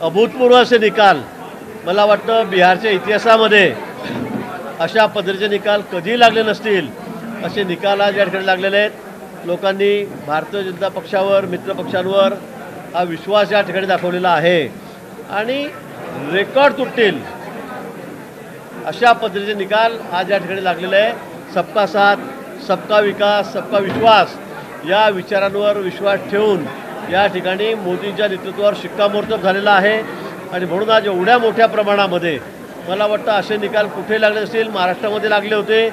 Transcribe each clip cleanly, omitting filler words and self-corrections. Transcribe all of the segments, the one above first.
अभूतपूर्व असे निकाल मला वाटतं बिहारच्या इतिहासामध्ये अशा पद्धतीचे निकाल कधी लागले नसतील असे निकाल आज या ठिकाणी लागलेले आहेत। लोकांनी भारतीय जनता पक्षावर मित्रपक्षांवर हा विश्वास या ठिकाणी दाखवलेला आहे आणि रेकॉर्ड तुटतील अशा पद्धतीचे निकाल आज या ठिकाणी लागलेले आहे। सबका साथ, सबका विकास, सबका विश्वास या विचारांवर विश्वास ठेवून या ठिकाणी मोदींच्या नेतृत्वावर शिक्कामोर्तब झालेला आहे आणि म्हणून आज एवढ्या मोठ्या प्रमाणामध्ये मला वाटतं असे निकाल कुठे लागले असतील, महाराष्ट्रामध्ये लागले होते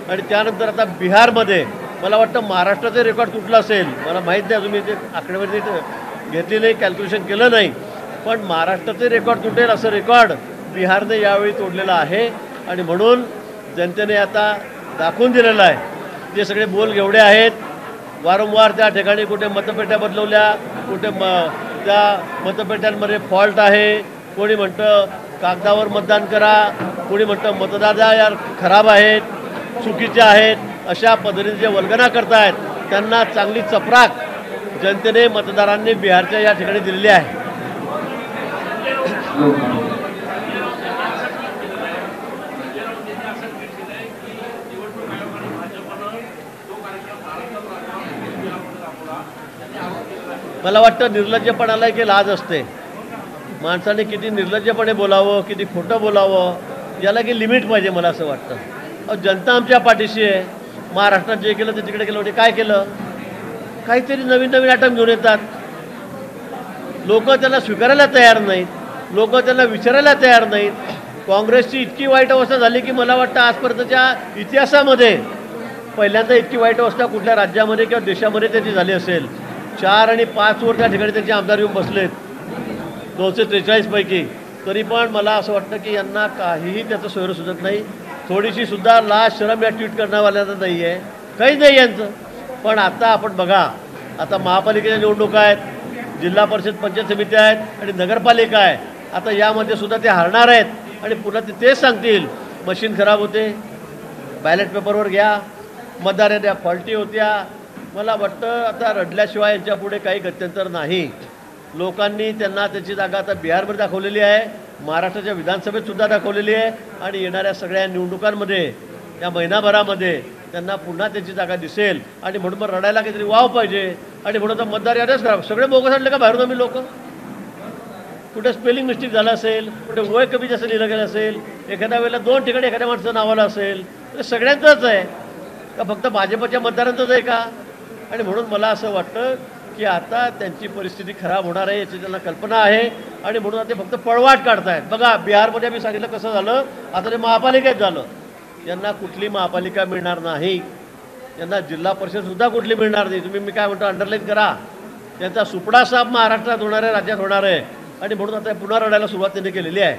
आणि त्यानंतर आता बिहारमध्ये मला वाटतं महाराष्ट्राचे रेकॉर्ड तुटलं असेल। मला माहीत नाही, अजून मी ते आकडेवारी घेतली नाही, कॅल्क्युलेशन केलं नाही, पण महाराष्ट्राचे रेकॉर्ड तुटेल असं रेकॉर्ड बिहारने यावेळी तोडलेलं आहे आणि म्हणून जनतेने आता दाखवून दिलेलं आहे। ते सगळे बोल घेवडे आहेत, वारंवार त्या ठिकाणी कुठे मतपेट्या बदलवल्या, कुठे त्या मतपेट्यांमध्ये फॉल्ट आहे, कोणी म्हणतं कागदावर मतदान करा, कोणी म्हणतं मतदार यार खराब आहेत, चुकीचे आहेत, अशा पद्धतीने जे वल्गना करतायत त्यांना चांगली चपराक जनतेने मतदारांनी बिहारच्या या ठिकाणी दिलेली आहे। मला वाटतं निर्लज्जपणाला की लाज असते, माणसाने किती निर्लज्जपणे बोलावं, किती खोटं बोलावं याला की लिमिट पाहिजे मला असं वाटतं। जनता आमच्या पाठीशी आहे। महाराष्ट्रात जे केलं ते तिकडे केलं होते, काय केलं? काहीतरी नवीन नवीन आयटम घेऊन येतात, लोक त्यांना स्वीकारायला तयार नाहीत, लोक त्यांना विचारायला तयार नाहीत। काँग्रेसची इतकी वाईट अवस्था झाली की मला वाटतं आजपर्यंतच्या इतिहासामध्ये पहिल्यांदा इतकी वाईट अवस्था कुठल्या राज्यामध्ये किंवा देशामध्ये त्याची झाली असेल। 4 आणि 5 वर त्या ठिकाणी त्यांचे आमदार येऊन बसलेत 243 पैकी, तरी पण मला असं वाटतं की यांना काहीही त्याचं सोयरं सुचत नाही, थोडीशी सुद्धा लाज शरम या ट्विट करण्यावाल्यांना नाही आहे, काहीच नाही यांचं। पण आता आपण बघा, आता महापालिकेच्या निवडणुका आहेत, जिल्हा परिषद पंचायत समित्या आहेत आणि नगरपालिका आहे। आता यामध्ये सुद्धा ते हारणार आहेत आणि पुन्हा ते तेच सांगतील मशीन खराब होते, बॅलेट पेपरवर घ्या, मतदार फॉल्टी होत्या। मला वाटतं आता रडल्याशिवाय यांच्या पुढे काही गत्यंतर नाही। लोकांनी त्यांना त्याची जागा आता बिहारमध्ये दाखवलेली आहे, महाराष्ट्राच्या विधानसभेत सुद्धा दाखवलेली आहे आणि येणाऱ्या सगळ्या निवडणुकांमध्ये या महिनाभरामध्ये त्यांना पुन्हा त्याची जागा दिसेल आणि म्हणून मग रडायला काहीतरी वाव पाहिजे आणि म्हणून तर मतदार याद्याच खराब, सगळे बोगस आणले का बाहेरून आम्ही लोक? कुठे स्पेलिंग मिस्टेक झालं असेल, कुठे वय कमी जास्त लिहिलं गेलं असेल, एखाद्या वेळेला 2 ठिकाणी एखाद्या माणसाचं नावाला असेल, तर सगळ्यांचंच आहे का फक्त भाजपच्या मतदारांचंच आहे का? आणि म्हणून मला असं वाटतं की आता त्यांची परिस्थिती खराब होणार आहे याची त्यांना कल्पना आहे आणि म्हणून ते फक्त पळवाट काढतायत। बघा बिहारमध्ये मी सांगितलं कसं झालं, आता ते महापालिकेत झालं, यांना कुठली महापालिका मिळणार नाही, यांना जिल्हा परिषदसुद्धा कुठली मिळणार नाही। तुम्ही मी काय म्हणतो अंडरलाईन करा, त्यांचा सुपडा साफ महाराष्ट्रात होणार आहे, राज्यात होणार आहे आणि म्हणून आता पुन्हा रडायला सुरुवात त्यांनी केलेली आहे।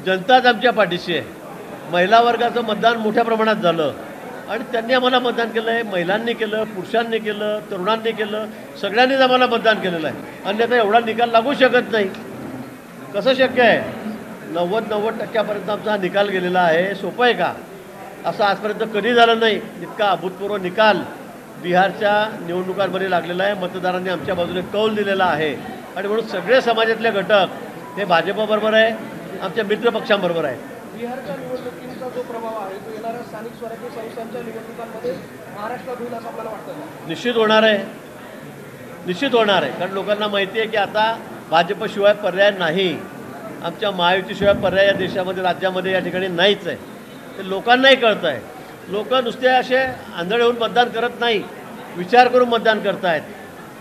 जनताच आमच्या पाठीशी आहे। महिला वर्गाचं मतदान मोठ्या प्रमाणात झालं आणि त्यांनी आम्हाला मतदान केलं आहे, महिलांनी केलं, पुरुषांनी केलं, तरुणांनी केलं, सगळ्यांनीच आम्हाला मतदान केलेलं आहे। अन्यथा एवढा निकाल लागू शकत नाही, कसं शक्य आहे? 90% आमचा हा निकाल गेलेला आहे, सोपं आहे का? असं आजपर्यंत कधी झालं नाही। इतका अभूतपूर्व निकाल बिहारच्या निवडणुकांमध्ये लागलेला आहे, मतदारांनी आमच्या बाजूने कौल दिलेला आहे आणि म्हणून सगळे समाजातले घटक हे भाजपबरोबर आहे, आमच्या मित्रपक्षांबरोबर आहे। बिहारच्या निवडणुकीचा जो प्रभाव आहे तो येणाऱ्या स्थानिक स्वराज्य संस्थांच्या निवडणुकांमध्ये महाराष्ट्रात होईल असं आपल्याला वाटतं? निश्चित होणार आहे, निश्चित होणार आहे, कारण लोकांना माहिती आहे की आता भाजपशिवाय पर्याय नाही, आमच्या महायुतीशिवाय पर्याय या देशामध्ये राज्यामध्ये या ठिकाणी नाहीच आहे। ते लोकांनाही कळतं आहे। लोक नुसते असे आंधळे होऊन मतदान करत नाही, विचार करून मतदान करत आहेत।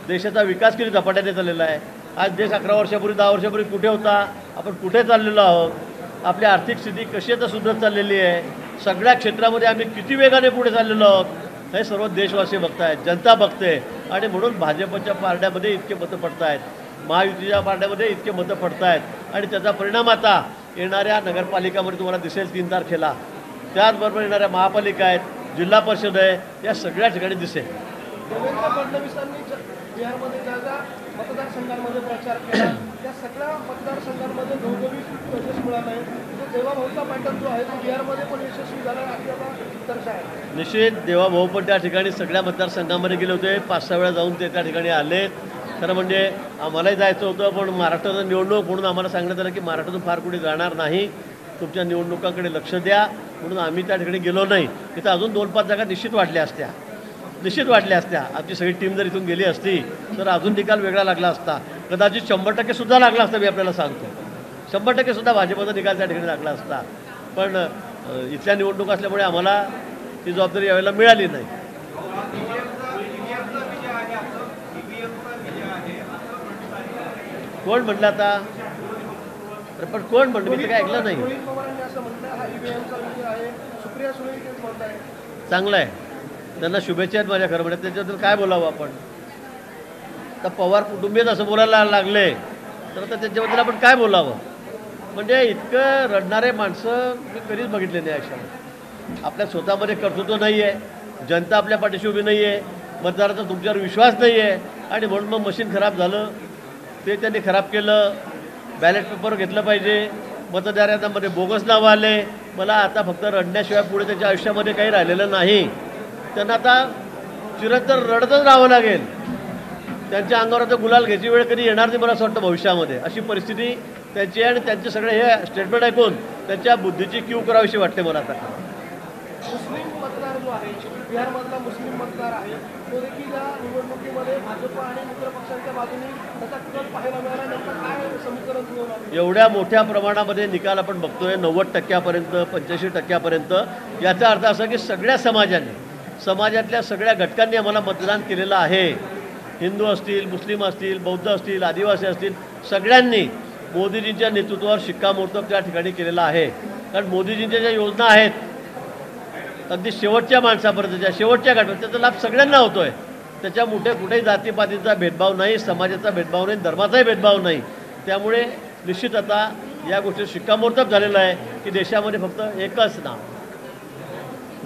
देशाचा विकास किती झपाट्याने चाललेला आहे। आज देश 11 वर्षापूर्वी 10 वर्षापूर्वी कुठे होता, आपण कुठे चाललेलो आहोत, आपली आर्थिक स्थिती कशी आता सुधारत चाललेली आहे, सगळ्या क्षेत्रामध्ये आम्ही किती वेगाने पुढे चाललेलो आहोत, हे सर्व देशवासी बघतायत, जनता बघते आणि म्हणून भाजपच्या पारड्यामध्ये इतके मतं पडत आहेत, महायुतीच्या पारड्यामध्ये इतके मतं पडत आहेत आणि त्याचा परिणाम आता येणाऱ्या नगरपालिकामध्ये तुम्हाला दिसेल 3 तारखेला। त्याचबरोबर येणाऱ्या महापालिका आहेत, जिल्हा परिषद आहे, या सगळ्या ठिकाणी दिसेल। देवेंद्र फडणवीसांनी बिहारमध्ये ज्या मतदारसंघांमध्ये प्रचार केला त्या सगळ्या मतदारसंघांमध्ये घवघवीत यश मिळालं आहे। देवाभाऊचा पॅटर्न जो आहे तो बिहारमध्ये पण यशस्वी झाला आपल्याला चर्चा आहे. निश्चित देवाभाऊ पण त्या ठिकाणी सगळ्या मतदारसंघामध्ये गेले होते, 5-6 वेळा जाऊन ते त्या ठिकाणी आले. खरं म्हणजे आम्हालाही जायचं होतं, पण महाराष्ट्राचं निवडणूक म्हणून आम्हाला सांगण्यात आलं की महाराष्ट्रातून फार कुठे जाणार नाही, तुमच्या निवडणुकांकडे लक्ष द्या, म्हणून आम्ही त्या ठिकाणी गेलो नाही. तिथं अजून 2-5 जागा निश्चित वाटल्या असत्या. आमची सगळी टीम जर इथून गेली असती तर अजून निकाल वेगळा लागला असता. कदाचित 100% सुद्धा लागला असता. मी आपल्याला सांगतो 100% सुद्धा भाजपचा निकाल त्या ठिकाणी लागला असता. पण इथल्या निवडणूक असल्यामुळे आम्हाला ती जबाबदारी यावेळेला मिळाली नाही. कोण म्हटलं आता? पण कोण म्हणलं? मी तर काय ऐकलं नाही. रोहित पवारांनी असं म्हटलं हा ईव्हीएमचा विषय आहे. सुप्रिया सुळे तेच म्हणत आहे. चांगलं आहे, त्यांना शुभेच्छा आहेत माझ्या खरं म्हणजे. त्याच्याबद्दल काय बोलावं आपण? तर पवार कुटुंबीयच असं बोलायला लागले तर आता त्याच्याबद्दल आपण काय बोलावं? म्हणजे इतकं रडणारे माणसं मी कधीच बघितले नाही आयुष्यात. आपल्या स्वतःमध्ये कर्तृत्व नाही आहे, जनता आपल्या पाठीशी उभी नाही आहे, मतदाराचा तुमच्यावर विश्वास नाही आहे, आणि म्हणून मग मशीन खराब झालं, ते त्यांनी खराब केलं. बॅलेट पेपर घेतलं पाहिजे, मतदारांमध्ये बोगस नावं आले. मला आता फक्त रडण्याशिवाय पुढे त्याच्या आयुष्यामध्ये काही राहिलेलं नाही. त्यांना आता चिरंतर रडतच राहावं लागेल. त्यांच्या अंगावर आता गुलाल घ्यायची वेळ कधी येणार नाही मला असं वाटतं भविष्यामध्ये. अशी परिस्थिती त्यांची आहे, आणि त्यांचे सगळे हे स्टेटमेंट ऐकून त्यांच्या बुद्धीची क्यू करावीशी वाटते मला आता. मुस्लिम मतदार जो आहे, बिहारमधला मुस्लिम मतदार आहे, तो देखील या निवडणुकीमध्ये भाजप आणि मित्र पक्षांच्या बाजूने त्याचा कल पाहायला मिळाला. नेमकं काय समीकरण जुळवणार? एवढ्या मोठ्या प्रमाणामध्ये निकाल आपण बघतोय 90%पर्यंत, 85%पर्यंत. याचा अर्थ असा की सगळ्या समाजातल्या सगळ्या घटकांनी आम्हाला मतदान केलेलं आहे. हिंदू असतील, मुस्लिम असतील, बौद्ध असतील, आदिवासी असतील, सगळ्यांनी मोदीजींच्या नेतृत्वावर शिक्कामोर्तब त्या ठिकाणी केलेला आहे. कारण मोदीजींच्या ज्या योजना आहेत अगदी शेवटच्या माणसापर्यंतच्या, शेवटच्या घटकात त्याचा लाभ सगळ्यांना होतो आहे. त्याच्या कुठेही जातीपातीचा भेदभाव नाही, समाजाचा भेदभाव नाही, धर्माचाही भेदभाव नाही. त्यामुळे निश्चित आता या गोष्टीत शिक्कामोर्तब झालेलं आहे की देशामध्ये फक्त एकच नाव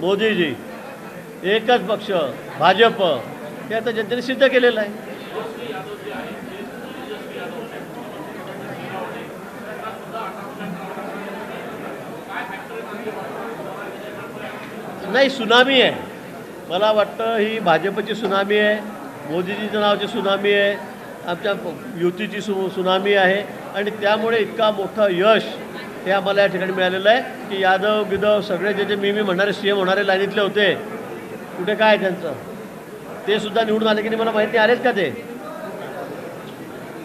मोदीजी, एकच पक्ष भाजप, हे आता जनतेने सिद्ध केलेलं आहे. नाही, सुनामी आहे. मला वाटतं ही भाजपची सुनामी आहे, मोदीजीच्या नावाची सुनामी आहे, आमच्या युतीची सुनामी आहे. आणि त्यामुळे इतका मोठं यश हे आम्हाला या ठिकाणी मिळालेलं आहे की यादव गिदव सगळे जे मी म्हणणारे CM होणारे लाईनीतले होते, कुठे काय त्यांचं, ते सुद्धा निवडून आले की नाही मला माहिती आलेच का?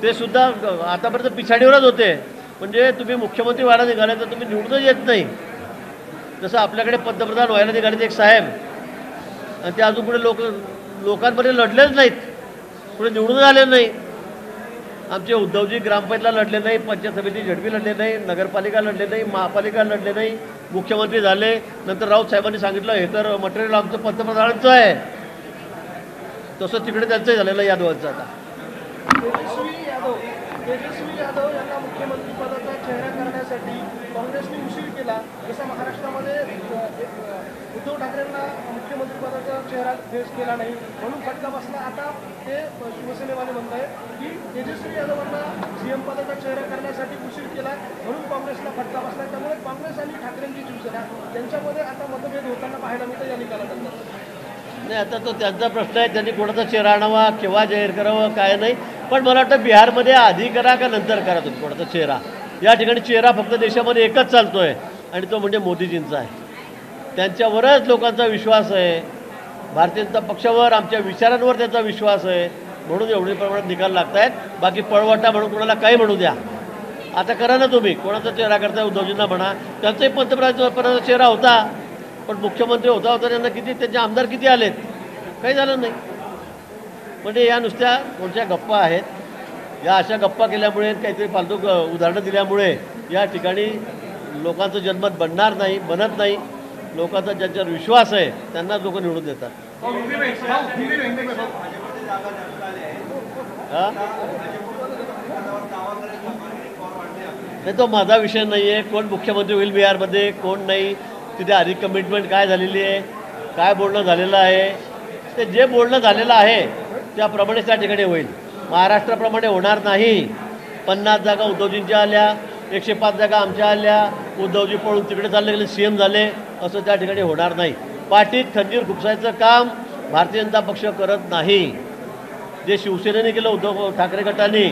ते सुद्धा आतापर्यंत पिछाडीवरच होते. म्हणजे तुम्ही मुख्यमंत्री व्हायला निघाले तर तुम्ही निवडूनच येत नाही. जसं आपल्याकडे पंतप्रधान व्हायला निघाले एक साहेब, आणि ते अजून पुढे लोकांमध्ये लढलेच नाहीत, पुढे निवडून आले नाही. आमचे उद्धवजी ग्रामपंचायतला लढले नाही, पंचायत समिती झडपी लढले नाही, नगरपालिका लढले नाही, महापालिका लढले नाही, मुख्यमंत्री झाले. नंतर राऊत साहेबांनी सांगितलं हे तर मटेरियल आमचं पंतप्रधानांचं आहे, तसं तिकडे त्यांचंही झालेलं यादवांचं. आता तेजस्वी यादव यांना मुख्यमंत्रीपदाचा चेहरा करण्यासाठी काँग्रेसने उशीर केला. जसा महाराष्ट्रामध्ये उद्धव ठाकरेंना मुख्यमंत्रीपदाचा चेहरा फेस केला नाही म्हणून फटका बसला. आता ते शिवसेनेवाले म्हणत आहेत की तेजस्वी यादवांना CM पदाचा चेहरा करण्यासाठी उशीर केला म्हणून काँग्रेसला फटका बसला. त्यामुळे काँग्रेस आणि ठाकरेंची शिवसेना त्यांच्यामध्ये आता मतभेद होताना पाहायला मिळतं या निकालानंतर. नाही, आता तो त्यांचा प्रश्न आहे, त्यांनी कोणाचा चेहरा आणावा, केव्हा जाहीर करावं, काय नाही. पण मला वाटतं बिहारमध्ये आधी करा का नंतर करा तुम्ही कोणाचा चेहरा. या ठिकाणी चेहरा फक्त देशामध्ये एकच चालतो आहे, आणि तो म्हणजे मोदीजींचा आहे. त्यांच्यावरच लोकांचा विश्वास आहे, भारतीय जनता पक्षावर, आमच्या विचारांवर त्यांचा विश्वास आहे, म्हणून एवढे प्रमाणात निकाल लागत आहेत. बाकी पळवाटा म्हणून कोणाला काही म्हणू द्या, आता करा ना तुम्ही, कोणाचा चेहरा करता उद्धवजींना म्हणा. त्यांचाही पंतप्रधानाचा चेहरा होता, पण मुख्यमंत्री होता त्यांना त्यांचे आमदार किती आलेत, काही झालं नाही. म्हणजे या नुसत्या कोणत्या गप्पा आहेत, या अशा गप्पा केल्यामुळे, काहीतरी फालतू उदाहरणं दिल्यामुळे या ठिकाणी लोकांचं जनमत बनत नाही. लोकांचा ज्यांच्यावर विश्वास आहे त्यांना लोक निवडून देतात. नाही, तो माझा विषय नाही आहे. कोण मुख्यमंत्री होईल बिहारमध्ये, कोण नाही, तिथे आधी कमिटमेंट काय झालेली आहे, काय बोलणं झालेलं आहे, ते जे बोलणं झालेलं आहे त्याप्रमाणेच त्या ठिकाणी होईल. महाराष्ट्राप्रमाणे होणार नाही. 50 जागा उद्धवजींच्या आल्या, 105 जागा आमच्या आल्या, उद्धवजी पळून तिकडे चालले गेले, CM झाले, असं त्या ठिकाणी होणार नाही. पाठीत खंजीर खुपसायचं काम भारतीय जनता पक्ष करत नाही. जे शिवसेनेने केलं उद्धव ठाकरे गटाने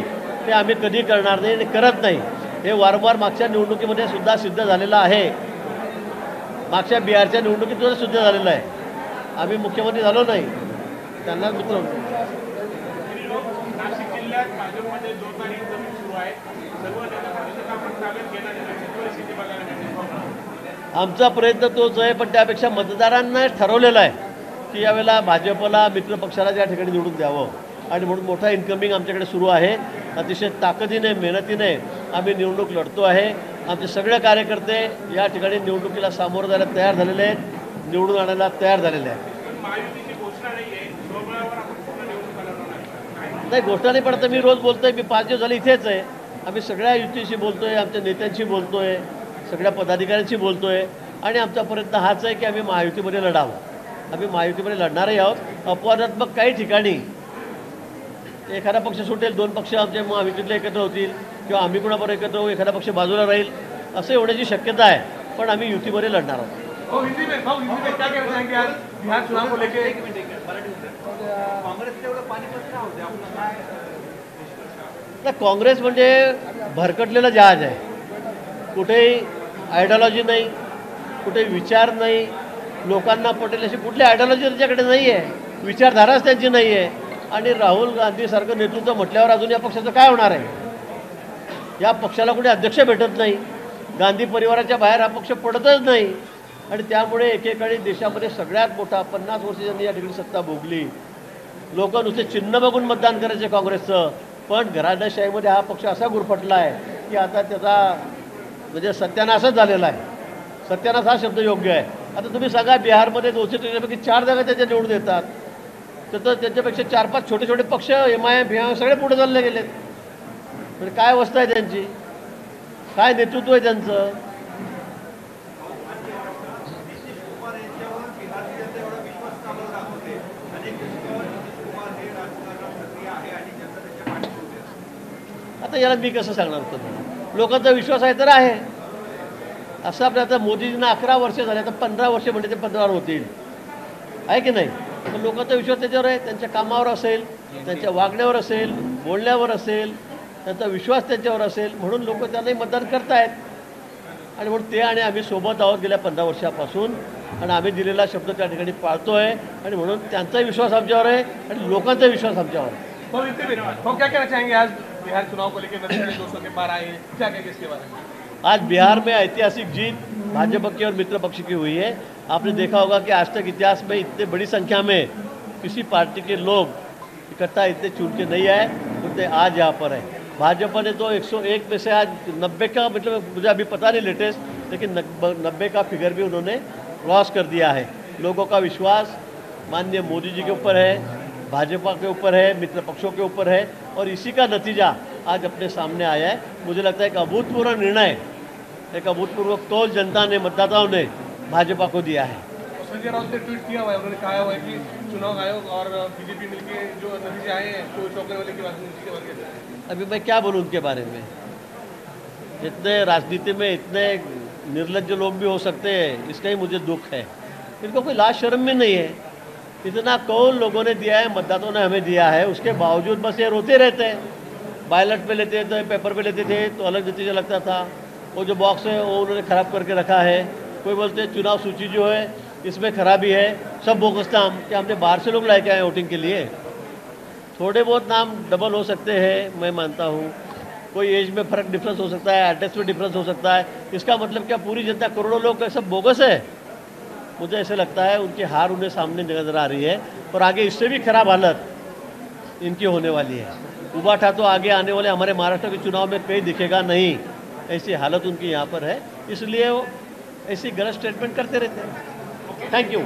ते आम्ही कधी करणार नाही आणि करत नाही. हे वारंवार मागच्या निवडणुकीमध्ये सुद्धा सिद्ध झालेलं आहे. मागच्या बिहारच्या निवडणुकीत सुद्धा सिद्ध झालेलं आहे. आम्ही मुख्यमंत्री झालो नाही, त्यांना मित्र. नाशिक जिल्ह्यात भाजपमध्ये जोरदार इंटरव्ह्यू सुरू आहे. सर्व नेता पक्षांना आपण ताब्यात घेणार आहे, परिस्थिती बघायला मिळते. आमचा प्रयत्न तोच आहे, पण त्यापेक्षा मतदारांना ठरवलेलं आहे की यावेळेला भाजपला मित्रपक्षाला त्या ठिकाणी निवडून द्यावं. आणि म्हणून मोठा इन्कमिंग आमच्याकडे सुरू आहे. अतिशय ताकदीने मेहनतीने आम्ही निवडणूक लढतो आहे. आमचे सगळे कार्यकर्ते या ठिकाणी निवडणुकीला सामोरं जायला तयार झालेले आहेत, निवडून आणायला तयार झालेले आहेत. महायुतीची घोषणा नाही आहे, स्वबळावर आपण पूर्ण निवडणूक लढवणार नाही, घोषणा नाही पडत. मी रोज बोलतोय, मी 5 दिवस झाले इथेच आहे. आम्ही सगळ्या युतीशी बोलतोय, आमच्या नेत्यांशी बोलतोय, सगळ्या पदाधिकाऱ्यांशी बोलतोय आणि आमचा प्रयत्न हाच आहे की आम्ही महायुतीमध्ये लढावं. आम्ही महायुतीमध्ये लढणारही आहोत. अपवादात्मक काही ठिकाणी एखादा पक्ष सुटेल, 2 पक्ष आमचे महायुतीतले एकत्र होतील किंवा आम्ही कोणाबरोबर एकत्र होऊ, एखादा पक्ष बाजूला राहील, असं होण्याची शक्यता आहे. पण आम्ही युतीमध्ये लढणार आहोत. हिंदी में क्या कहना चाहेंगे आज बिहार चुनाव को लेके? काँग्रेस म्हणजे भरकटलेलं जहाज आहे. कुठेही आयडियॉलॉजी नाही, कुठेही विचार नाही, लोकांना पटेल अशी कुठली आयडियॉलॉजी त्यांच्याकडे नाही आहे, विचारधाराच त्यांची नाही आहे. आणि राहुल गांधीसारखं नेतृत्व म्हटल्यावर अजून या पक्षाचं काय होणार आहे? या पक्षाला कुठे अध्यक्ष भेटत नाही, गांधी परिवाराच्या बाहेर हा पक्ष पडतच नाही. आणि त्यामुळे एकेकाळी देशामध्ये सगळ्यात मोठा 50 वर्ष ज्यांनी या ठिकाणी सत्ता भोगली. लोक नुसते चिन्ह बघून मतदान करायचे काँग्रेसचं, पण घराणेशाहीमध्ये हा पक्ष असा गुरफटला आहे की आता त्याचा म्हणजे सत्यानाशच झालेला आहे. सत्यानाश हा शब्द योग्य आहे. आता तुम्ही सांगा, बिहारमध्ये 200 पैकी 4 जागा त्याच्या निवडून येतात, तर त्यांच्यापेक्षा 4-5 छोटे छोटे पक्ष MIM सगळे पुढे चालले गेलेत. म्हणजे काय अवस्था आहे त्यांची, काय नेतृत्व आहे त्यांचं? आता याला मी कसं सांगणार होतं? लोकांचा विश्वास आहे तर आहे. असं आपल्या आता मोदीजींना 11 वर्ष झाले, आता 15 वर्ष म्हणजे ते 15 होतील, आहे की नाही? तर लोकांचा विश्वास त्याच्यावर आहे, त्यांच्या कामावर असेल, त्यांच्या वागण्यावर असेल, बोलण्यावर असेल, त्यांचा विश्वास त्यांच्यावर असेल, म्हणून लोक त्यांनाही मतदान करतायत. आणि म्हणून ते आणि आम्ही सोबत आहोत गेल्या 15 वर्षापासून, आणि आम्ही दिलेला शब्द त्या ठिकाणी पाळतो आहे. आणि म्हणून त्यांचाही विश्वास आमच्यावर आहे आणि लोकांचा विश्वास आमच्यावर आहे. क्या कहना चाहेंगे आज बिहार चुनाव को लेकर 200 के पार आए, क्या कहेंगे इसके बारे में? आज बिहार में ऐतिहासिक जीत भाजपा की और मित्र पक्ष की हुई है. आपने देखा होगा कि आज तक इतिहास में इतने बड़ी संख्या में किसी पार्टी के लोग इकट्ठा इतने चुन के नहीं आए, उतने आज यहाँ पर है. भाजपा ने तो 101 में से आज 90 का, मतलब मुझे अभी पता नहीं लेटेस्ट, लेकिन 90 का फिगर भी उन्होंने क्रॉस कर दिया है. लोगों का विश्वास माननीय मोदी जी के ऊपर है, भाजपा के ऊपर है, मित्र पक्षों के ऊपर है, और इसी का नतीजा आज अपने सामने आया है. मुझे लगता है एक अभूतपूर्व निर्णय, एक अभूतपूर्व कौल जनता ने, मतदाताओं ने भाजपा को दिया है. संजय राउत ने ट्वीट किया हुआ है, उन्होंने कहा हुआ है कि चुनाव आयोग और बीजेपी मिलकर जो नतीजे आए हैं तो चौंकने वाले की बात नहीं. अभी मैं क्या बोलूँ उनके बारे में? इतने राजनीति में इतने निर्लज्ज लोग भी हो सकते हैं, इसका ही मुझे दुख है. इनको कोई लाज शर्म भी नहीं है. इतना कौल लोगों ने दिया है, मतदाताओं ने हमें दिया है, उसके बावजूद बस ये रोते रहते हैं. बैलेट पे लेते थे, पेपर पे लेते थे तो अलग नतीजा लगता था. वो जो बॉक्स है वो उन्होंने ख़राब करके रखा है. कोई बोलते हैं चुनाव सूची जो है इसमें खराबी है. सब बोगस नाम, क्या हमने बाहर से लोग लाके आए वोटिंग के लिए? थोड़े बहुत नाम डबल हो सकते हैं, मैं मानता हूँ. कोई एज में फ़र्क डिफरेंस हो सकता है, एड्रेस में डिफरेंस हो सकता है. इसका मतलब क्या पूरी जनता, करोड़ों लोग सब बोगस है? मुझे ऐसे लगता है उनकी हार उन्हें सामने नजर आ रही है, और आगे इससे भी खराब हालत इनकी होने वाली है. उबाठा तो आगे आने वाले हमारे महाराष्ट्र के चुनाव में कहीं दिखेगा नहीं. ऐसी हालत उनकी यहाँ पर है, इसलिए वो ऐसी गलत स्टेटमेंट करते रहते हैं. Thank you.